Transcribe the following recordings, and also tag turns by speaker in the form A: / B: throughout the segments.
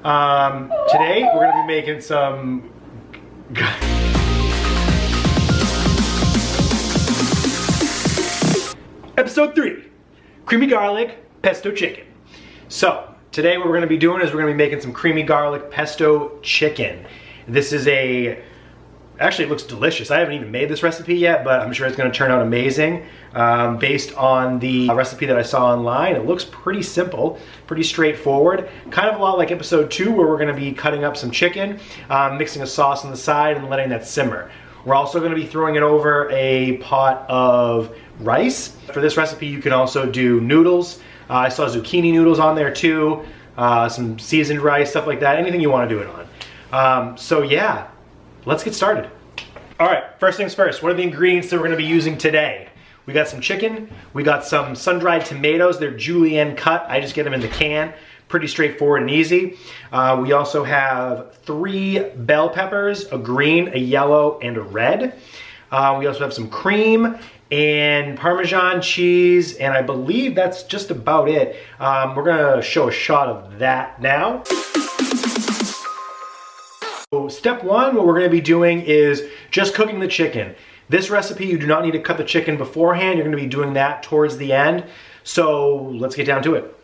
A: Today we're gonna be making some Episode 3, creamy garlic pesto chicken. So today what we're gonna be doing is we're gonna be making some creamy garlic pesto chicken. This is actually it looks delicious. I haven't even made this recipe yet, but I'm sure it's gonna turn out amazing. Based on the recipe that I saw online, it looks pretty simple, pretty straightforward. Kind of a lot like episode 2 where we're gonna be cutting up some chicken, mixing a sauce on the side and letting that simmer. We're also gonna be throwing it over a pot of rice. For this recipe, you can also do noodles. I saw zucchini noodles on there too, some seasoned rice, stuff like that, anything you wanna do it on. So yeah, let's get started. All right, first things first, what are the ingredients that we're gonna be using today? We got some chicken, we got some sun-dried tomatoes, they're julienne cut, I just get them in the can. Pretty straightforward and easy. We also have 3 bell peppers, a green, a yellow, and a red. We also have some cream and Parmesan cheese, and I believe that's just about it. We're gonna show a shot of that now. So step 1, what we're gonna be doing is just cooking the chicken. This recipe, you do not need to cut the chicken beforehand. You're gonna be doing that towards the end. So let's get down to it.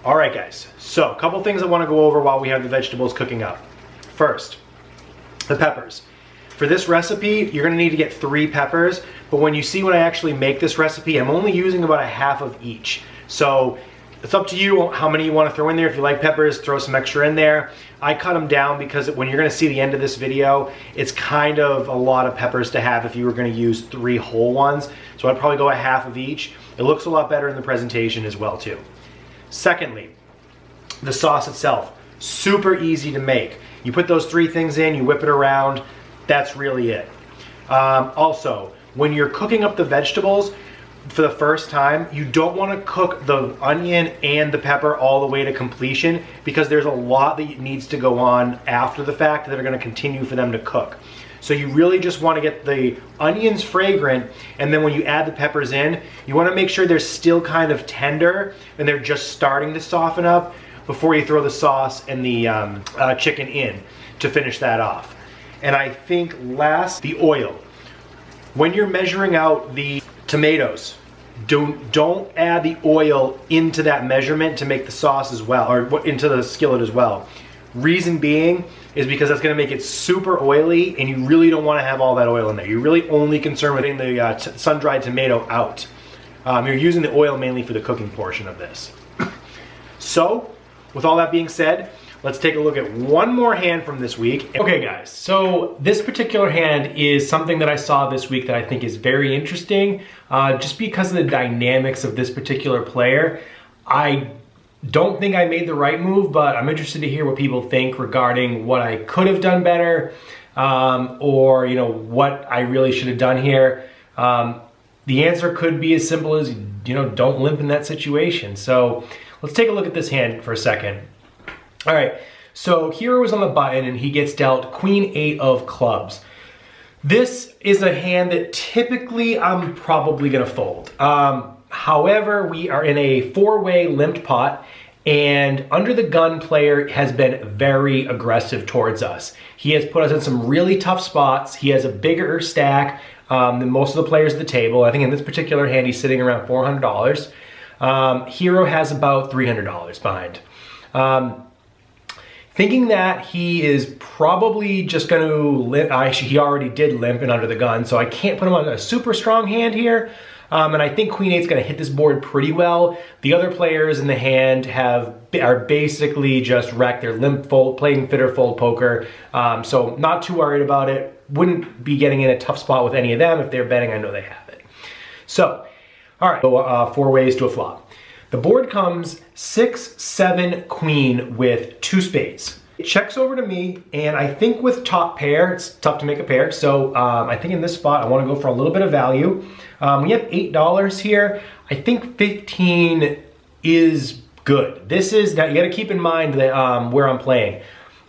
A: All right guys, so a couple things I want to go over while we have the vegetables cooking up. First, the peppers. For this recipe, you're gonna need to get 3 peppers, but when you see when I actually make this recipe, I'm only using about a half of each. So it's up to you how many you want to throw in there. If you like peppers, throw some extra in there. I cut them down because when you're gonna see the end of this video, it's kind of a lot of peppers to have if you were gonna use 3 whole ones. So I'd probably go a half of each. It looks a lot better in the presentation as well too. Secondly, the sauce itself, super easy to make. You put those 3 things in, you whip it around, that's really it. Also, when you're cooking up the vegetables for the first time, you don't want to cook the onion and the pepper all the way to completion because there's a lot that needs to go on after the fact that are going to continue for them to cook. So you really just want to get the onions fragrant, and then when you add the peppers in, you want to make sure they're still kind of tender and they're just starting to soften up before you throw the sauce and the chicken in to finish that off. And I think last, the oil. When you're measuring out the tomatoes, don't add the oil into that measurement to make the sauce as well, or into the skillet as well. Reason being is because that's gonna make it super oily and you really don't wanna have all that oil in there. You're really only concerned with getting the sun-dried tomato out. You're using the oil mainly for the cooking portion of this. So, with all that being said, let's take a look at one more hand from this week. Okay guys, so this particular hand is something that I saw this week that I think is very interesting, just because of the dynamics of this particular player. I don't think I made the right move, but I'm interested to hear what people think regarding what I could have done better, or what I really should have done here. The answer could be as simple as, don't limp in that situation. So let's take a look at this hand for a second. All right, so hero was on the button and he gets dealt Queen 8 of clubs. This is a hand that typically I'm probably gonna fold. However, we are in a 4-way limped pot, and under the gun player has been very aggressive towards us. He has put us in some really tough spots. He has a bigger stack than most of the players at the table. I think in this particular hand, he's sitting around $400. Hero has about $300 behind. Thinking that he is probably just going to limp. Actually, he already did limp and under the gun, so I can't put him on a super strong hand here. And I think Queen 8's going to hit this board pretty well. The other players in the hand are basically just wrecked. They're limp fold, playing fit or fold poker. So not too worried about it. Wouldn't be getting in a tough spot with any of them. If they're betting, I know they have it. So, all right, so, 4 ways to a flop. The board comes 6, 7, queen with 2 spades. It checks over to me, and I think with top pair, it's tough to make a pair. So I think in this spot, I want to go for a little bit of value. We have $8 here. I think 15 is good. This is, now you got to keep in mind that where I'm playing.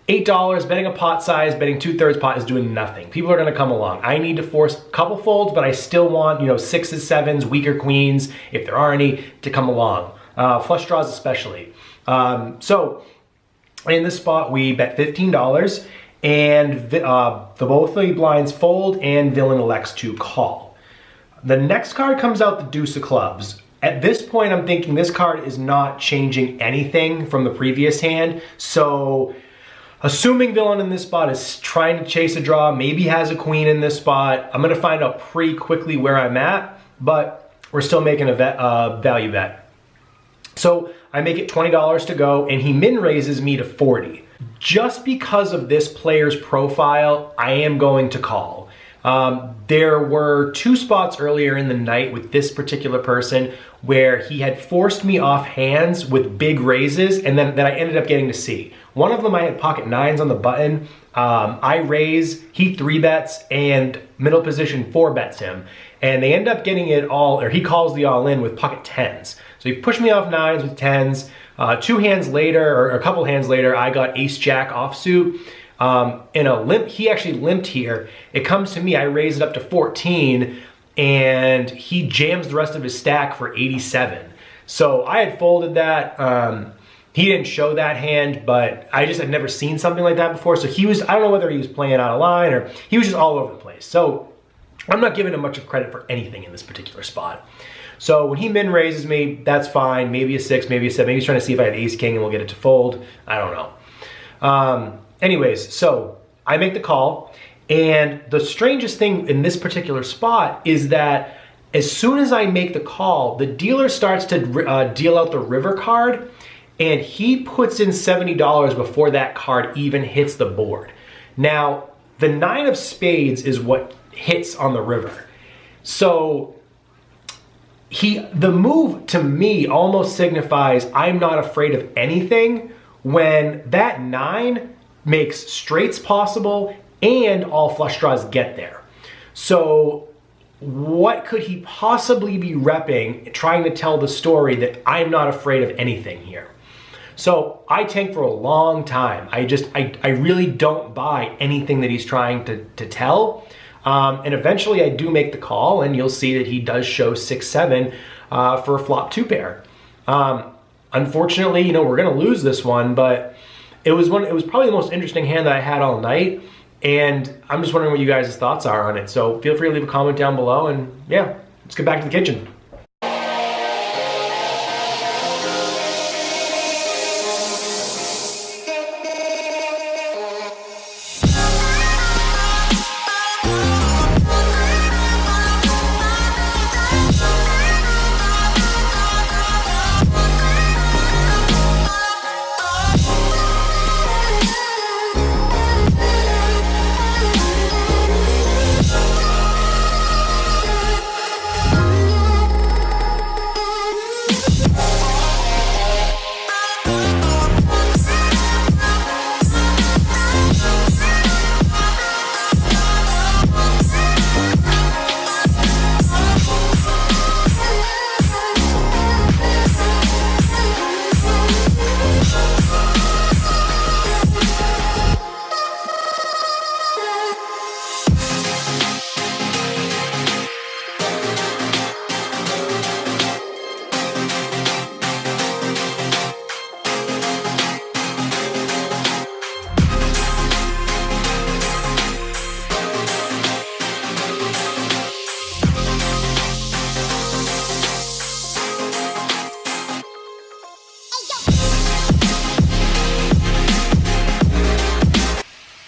A: $8, betting a pot size, betting 2/3 pot is doing nothing. People are going to come along. I need to force a couple folds, but I still want, 6s, 7s, weaker queens, if there are any, to come along. Flush draws especially. So in this spot, we bet $15, and both the blinds fold, and villain elects to call. The next card comes out the deuce of clubs. At this point, I'm thinking this card is not changing anything from the previous hand, so assuming villain in this spot is trying to chase a draw, maybe has a queen in this spot, I'm gonna find out pretty quickly where I'm at, but we're still making a value bet. So I make it $20 to go, and he min raises me to 40. Just because of this player's profile, I am going to call. There were 2 spots earlier in the night with this particular person where he had forced me off hands with big raises, and then that I ended up getting to see. One of them I had pocket 9s on the button. I raise, he 3-bets, and middle position 4-bets him. And they end up getting it all, or he calls the all in with pocket 10s. So he pushed me off 9s with 10s. 2 hands later, or a couple hands later, I got ace jack offsuit. In a limp, he actually limped here. It comes to me, I raise it up to 14, and he jams the rest of his stack for 87. So I had folded that. He didn't show that hand, but I just had never seen something like that before. So he was, I don't know whether he was playing out of line or he was just all over the place. So I'm not giving him much of credit for anything in this particular spot. So when he min raises me, that's fine. Maybe a 6, maybe a 7. Maybe he's trying to see if I have ace king and we'll get it to fold. I don't know. Anyways, so I make the call, and the strangest thing in this particular spot is that as soon as I make the call, the dealer starts to deal out the river card, and he puts in $70 before that card even hits the board. Now, the 9 of spades is what hits on the river. So the move to me almost signifies I'm not afraid of anything when that 9 makes straights possible and all flush draws get there. So what could he possibly be repping, trying to tell the story that I'm not afraid of anything here? So I tank for a long time. I really don't buy anything that he's trying to tell. And eventually I do make the call, and you'll see that he does show 6-7 for a flop 2 pair. Unfortunately, we're gonna lose this one, but it was probably the most interesting hand that I had all night, and I'm just wondering what you guys' thoughts are on it. So feel free to leave a comment down below, and yeah, let's get back to the kitchen.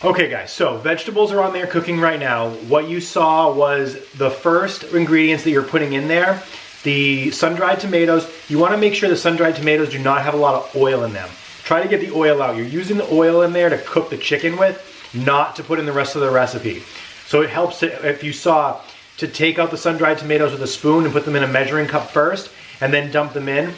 A: Okay guys, so vegetables are on there cooking right now. What you saw was the first ingredients that you're putting in there. The sun-dried tomatoes. You want to make sure the sun-dried tomatoes do not have a lot of oil in them. Try to get the oil out. You're using the oil in there to cook the chicken with, not to put in the rest of the recipe. So it helps to, if you saw, to take out the sun-dried tomatoes with a spoon and put them in a measuring cup first, and then dump them in.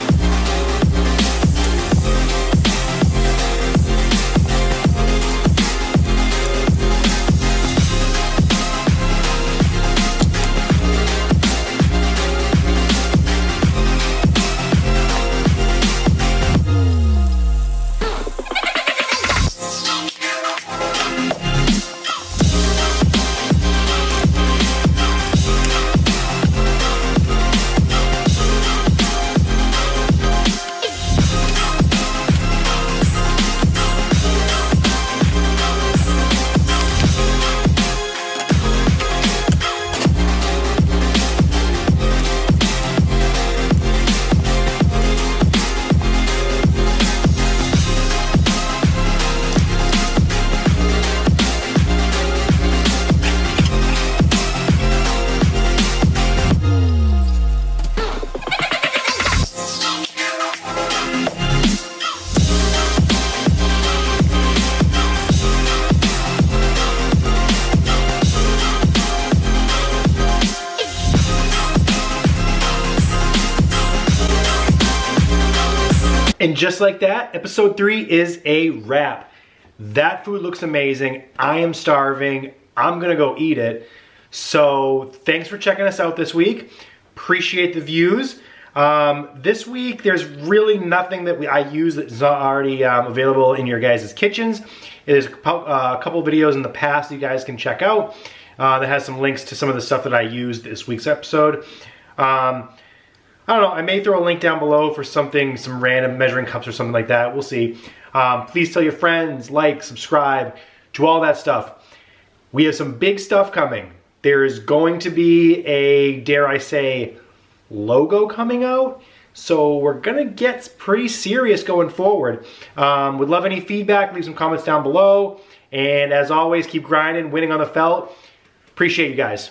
A: And just like that, episode 3 is a wrap. That food looks amazing. I am starving. I'm gonna go eat it. So thanks for checking us out this week. Appreciate the views. This week, there's really nothing that I use that's not already available in your guys' kitchens. There's a couple videos in the past that you guys can check out that has some links to some of the stuff that I used this week's episode. I don't know, I may throw a link down below for something, some random measuring cups or something like that. We'll see. Please tell your friends, like, subscribe, do all that stuff. We have some big stuff coming. There's going to be a, dare I say, logo coming out. So we're gonna get pretty serious going forward. Would love any feedback, leave some comments down below. And as always, keep grinding, winning on the felt. Appreciate you guys.